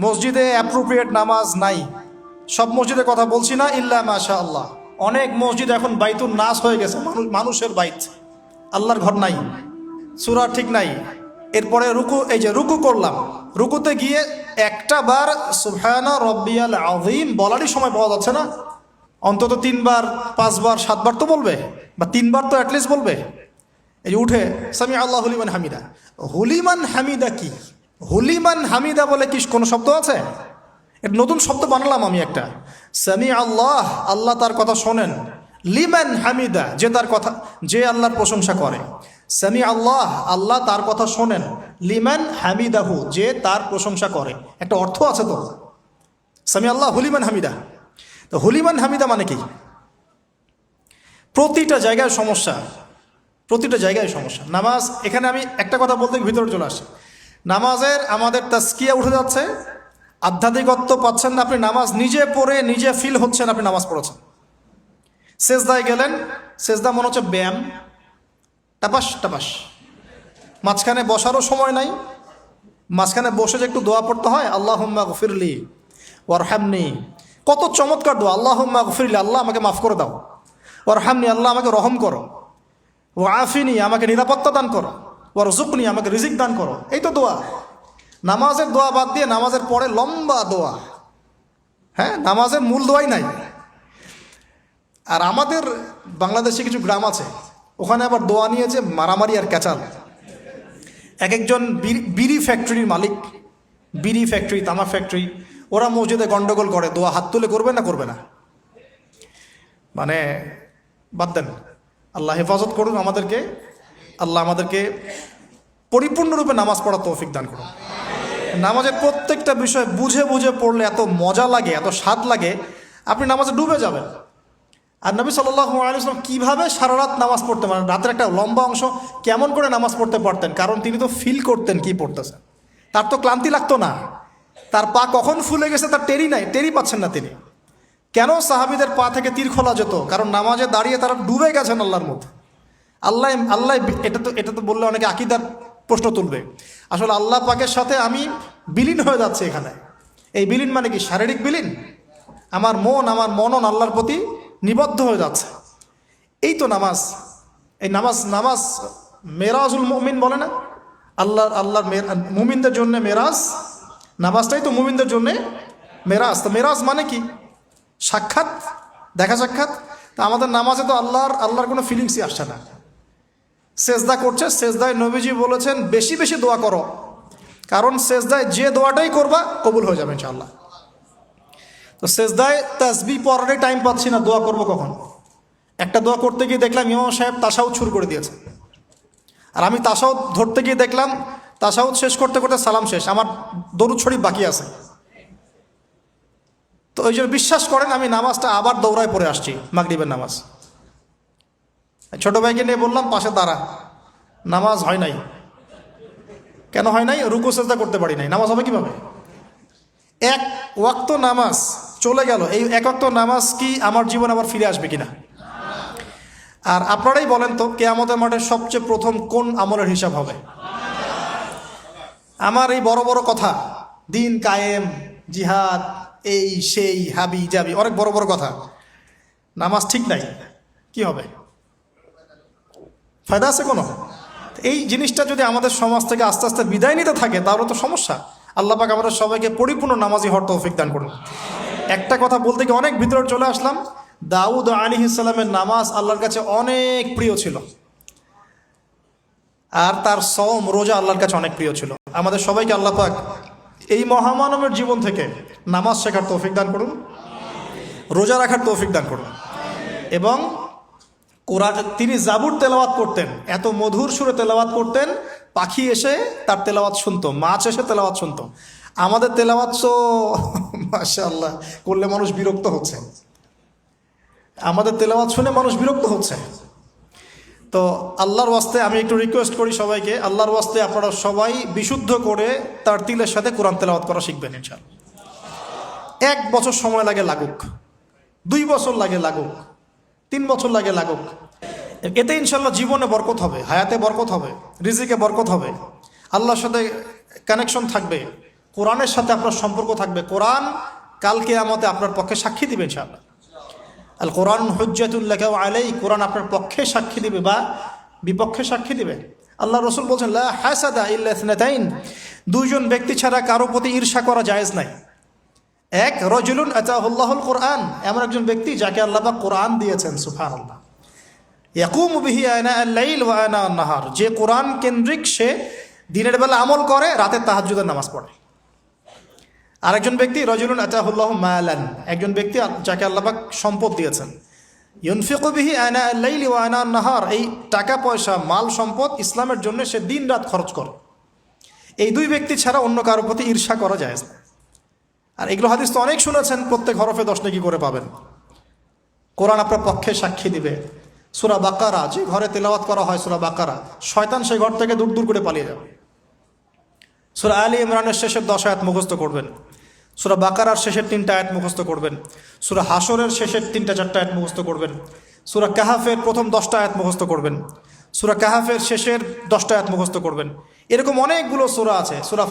মসজিদে অ্যাপ্রোপ্রিয়েট নামাজ নাই। সব মসজিদের কথা বলছি না, ইল্লা মাশা আল্লাহ। অনেক মসজিদ এখন বাইতুন নাস হয়ে গেছে, মানুষের বাইত, আল্লাহর ঘর নাই, সূরা ঠিক নাই। এরপরে রুকু, এই যে রুকু করলাম, রুকুতে গিয়ে একটা বার সুবহানা রব্বিয়াল আযীম বলারই সময় পাওয়া যাচ্ছে না। অন্তত 3 বার 5 বার 7 বার তো বলবে, বা 3 বার তো অ্যাটলিস্ট বলবে। এই যে উঠে সামি আল্লাহু লিমান হামিদা, হুলিমান হামিদা কি? হুলিমান হামিদা বলে কি কোনো শব্দ আছে? এটা নতুন শব্দ বানালাম আমি একটা। সামি আল্লাহ, আল্লাহ তার কথা শোনেন। লিমান হামিদা, যে তার কথা, যে আল্লাহর প্রশংসা করে। সামি আল্লাহ, আল্লাহ তার কথা শোনেন। লিমান হামিদাহু, যে তার প্রশংসা করে। একটা অর্থ আছে তো, সামি আল্লাহ হুলিমান হামিদা। তো হুলিমান হামিদা মানে কি? প্রতিটা জায়গায় সমস্যা, প্রতিটা জায়গায় সমস্যা। নামাজ, এখানে আমি একটা কথা বলতে ভিতরে চলে আসি। নামাজের আমাদের তাজকিয়া উঠে যাচ্ছে, আধ্যাত্মিকত্ব পাচ্ছেন না। আপনি নামাজ নিজে পড়ে নিজে ফিল হচ্ছেন আপনি নামাজ পড়েছেন। সেজদায় গেলেন, সেজদা মনে হচ্ছে ব্যায়াম, টাপাস টাপাস। মাঝখানে বসারও সময় নাই, মাঝখানে বসে যে একটু দোয়া পড়তে হয়, আল্লাহুম্মা গফিরলি ওয়ারহামনি, কত চমৎকার দোয়া। আল্লাহুম্মা গফিরলি, আল্লাহ আমাকে মাফ করে দাও। ওয়ারহামনি, আল্লাহ আমাকে রহম করো। ওয়াফিনি, আমাকে নিরাপত্তা দান করো। ওয়ারজুকনি, আমাকে রিজিক দান করো। এই তো দোয়া। নামাজের দোয়া বাদ দিয়ে নামাজের পরে লম্বা দোয়া। হ্যাঁ, নামাজের মূল দোয়াই নাই। আর আমাদের বাংলাদেশে কিছু গ্রাম আছে, ওখানে আবার দোয়া নিয়েছে মারামারি আর ক্যাচাল। এক একজন বিড়ি ফ্যাক্টরির মালিক, বিড়ি ফ্যাক্টরি, তামাক ফ্যাক্টরি, ওরা মসজিদে গন্ডগোল করে। দোয়া হাত তুলে করবে না, করবে না, মানে বাদ দেন। আল্লাহ হেফাজত করুন আমাদেরকে, আল্লাহ আমাদেরকে পরিপূর্ণরূপে নামাজ পড়ার তৌফিক দান করুন। নামাজের প্রত্যেকটা বিষয় বুঝে বুঝে পড়লে এত মজা লাগে, এত স্বাদ লাগে, আপনি নামাজে ডুবে যাবেন। আর নবী সাল্লাল্লাহু আলাইহি ওয়াসাল্লাম কীভাবে সারা রাত নামাজ পড়তে পারেন, রাতের একটা লম্বা অংশ কেমন করে নামাজ পড়তে পারতেন? কারণ তিনি তো ফিল করতেন কি পড়তেছেন। তার তো ক্লান্তি লাগতো না, তার পা কখন ফুলে গেছে তার টেরি পাচ্ছেন না তিনি। কেন সাহাবীদের পা থেকে তীর খোলা যেত? কারণ নামাজে দাঁড়িয়ে তারা ডুবে গেছেন আল্লাহর মধ্যে। আল্লাহ, এটা তো বললে অনেকে আকীদার প্রশ্ন তুলবে। আসলে আল্লাহ পাকের সাথে আমি বিলীন হয়ে যাচ্ছে এখানে। এই বিলীন মানে কি? শারীরিক বিলীন। আমার মনন আল্লাহর প্রতি নিবদ্ধ হয়ে যাচ্ছে। এই তো নামাজ। এই নামাজ মেরাজুল মুমিন বলে না? আল্লাহর মুমিনদের জন্য মেরাজ, নামাজটাই তো মুমিনদের জন্য মেরাজ। তো মেরাজ মানে কি? সাক্ষাৎ, দেখা সাক্ষাৎ। তা আমাদের নামাজে তো আল্লাহর কোনো ফিলিংসই আসছে না। সেজদা করছে, সেজদায় নবীজি বলেছেন বেশি বেশি দোয়া করো, কারণ সেজদায় যে দোয়াটাই করবা কবুল হয়ে যাবে ইনশাআল্লাহ। তো সেজদায় তাসবিহ পড়ারই টাইম পাচ্ছি না, দোয়া করব কখন? একটা দোয়া করতে গিয়ে দেখলাম ইমাম সাহেব তাশাহুদ শুরু করে দিয়েছে, আর আমি তাশাহুদ ধরতে গিয়ে দেখলাম তাশাহুদ শেষ করতে করতে সালাম শেষ, আমার দরুদ শরীফ বাকি আছে। তো ওই জন্য বিশ্বাস করেন আমি নামাজটা আবার দৌড়ায় পড়ে আসছি, মাগরিবের নামাজ। ছোট ভাইকে নিয়ে বললাম পাশে দাঁড়া, নামাজ হয় নাই। কেন হয় নাই? রুকু সেজদা করতে পারি নাই, নামাজ হবে কিভাবে? এক ওয়াক্ত নামাজ চলে গেল। এই এক ওয়াক্ত নামাজ কি আমার জীবন আবার ফিরে আসবে কিনা? আর আপনারাই বলেন তো, কিয়ামতের মাঠে সবচেয়ে প্রথম কোন আমলের হিসাব হবে? আমার এই বড় বড় কথা, দিন কায়েম, জিহাদ, এই সেই, হাবি জাবি, অনেক বড় বড় কথা, নামাজ ঠিক নাই, কি হবে? ফায়দা আছে কোনো? এই জিনিসটা যদি আমাদের সমাজ থেকে আস্তে আস্তে বিদায় নিতে থাকে তাহলে তো সমস্যা। আল্লাহ পাক আমাদের সবাইকে পরিপূর্ণ নামাজি হওয়ার তৌফিক দান করুন। একটা কথা বলতে গিয়ে অনেক ভিতরে চলে আসলাম। দাউদ আলাইহিস সালামের নামাজ আল্লাহর কাছে অনেক প্রিয় ছিল, আর তার সওম রোজা আল্লাহর কাছে অনেক প্রিয় ছিল। আমাদের সবাইকে আল্লাহ পাক এই মহামানবের জীবন থেকে নামাজ শেখার তৌফিক দান করুন, রোজা রাখার তৌফিক দান করুন। এবং কোরআন, তিনি জাবুর তেলাওয়াত করতেন, এত মধুর সুরে তেলাওয়াত করতেন, পাখি এসে তার তেলাওয়াত শুনতো, মাছ এসে তেলাওয়াত শুনতো। আমাদের তেলাওয়াত তো মাশাআল্লাহ করলে মানুষ বিরক্ত হচ্ছে, আমাদের তেলাওয়াত শুনে মানুষ বিরক্ত হচ্ছে। তো আল্লাহর ওয়াস্তে আমি একটু রিকোয়েস্ট করি সবাইকে, আল্লাহর ওয়াস্তে আপনারা সবাই বিশুদ্ধ করে তার তিলের সাথে কোরআন তেলাওয়াত করা শিখবেন ইনশাআল্লাহ। 1 বছর সময় লাগে লাগুক, 2 বছর লাগে লাগুক, 3 বছর লাগে লাগুক, এতে ইনশাল্লাহ জীবনে বরকত হবে, হায়াতে বরকত হবে, রিজিকে বরকত হবে, আল্লাহর সাথে কানেকশন থাকবে, কোরআনের সাথে আপনার সম্পর্ক থাকবে। কোরআন কাল কিয়ামতে আপনার পক্ষে সাক্ষী দিবে ইনশাআল্লাহ। আল কোরআন হুজ্জাতুল লাকা ওয়া আলাইক, কোরআন আপনার পক্ষে সাক্ষী দিবে বা বিপক্ষে সাক্ষী দিবে। আল্লাহ রসুল বলছেন লা হাসাদা ইল্লা ইসনাতাইন, দুইজন ব্যক্তি ছাড়া কারো প্রতি ঈর্ষা করা জায়েজ নাই। এক, রজুলুন আতাহুল্লাহুল কোরআন, এমন একজন ব্যক্তি যাকে আল্লাহ পাক কোরআন দিয়েছেন, সুবহানাল্লাহ। ইয়াকুমু বিহি আনা আল-লাইল ওয়া আনা আন-নাহার, যে কোরআন কেন্দ্রিক, সে দিনের বেলা আমল করে, রাতে তাহাজ্জুদের নামাজ পড়ে। আরেকজন ব্যক্তি রজুলুন আতাহুল্লাহু মালান, একজন ব্যক্তি যাকে আল্লাহ পাক সম্পদ দিয়েছেন, ইউনফিকু বিহি আনা আল-লাইল ওয়া আনা আন-নাহার, এই টাকা পয়সা মাল সম্পদ ইসলামের জন্য সে দিন রাত খরচ করে। এই দুই ব্যক্তি ছাড়া অন্য কারোর প্রতি ঈর্ষা করা জায়েজ না। আর এগুলো হাদিস তো অনেক শুনেছেন, প্রত্যেক হরফে 10 নেকি করে পাবেন। কোরআন আপনার পক্ষে সাক্ষী দিবে। সূরা বাকারা, যে ঘরে তেলাওয়াত করা হয় সূরা বাকারা, শয়তান সেই ঘর থেকে দূর দূর করে পালিয়ে যাবে। সূরা আলী ইমরানের শেষের 10 আয়াত মুখস্থ করবেন, সূরা বাকারার শেষের 3টা আয়াত মুখস্থ করবেন, সূরা হাসরের শেষের 3টা-4টা আয়াত মুখস্থ করবেন, সূরা কাহাফের প্রথম 10টা আয়াত মুখস্থ করবেন, সূরা কাহাফের শেষের 10টা আয়াত মুখস্থ করবেন। এরকম অনেকগুলো সূরা আছে। সূরা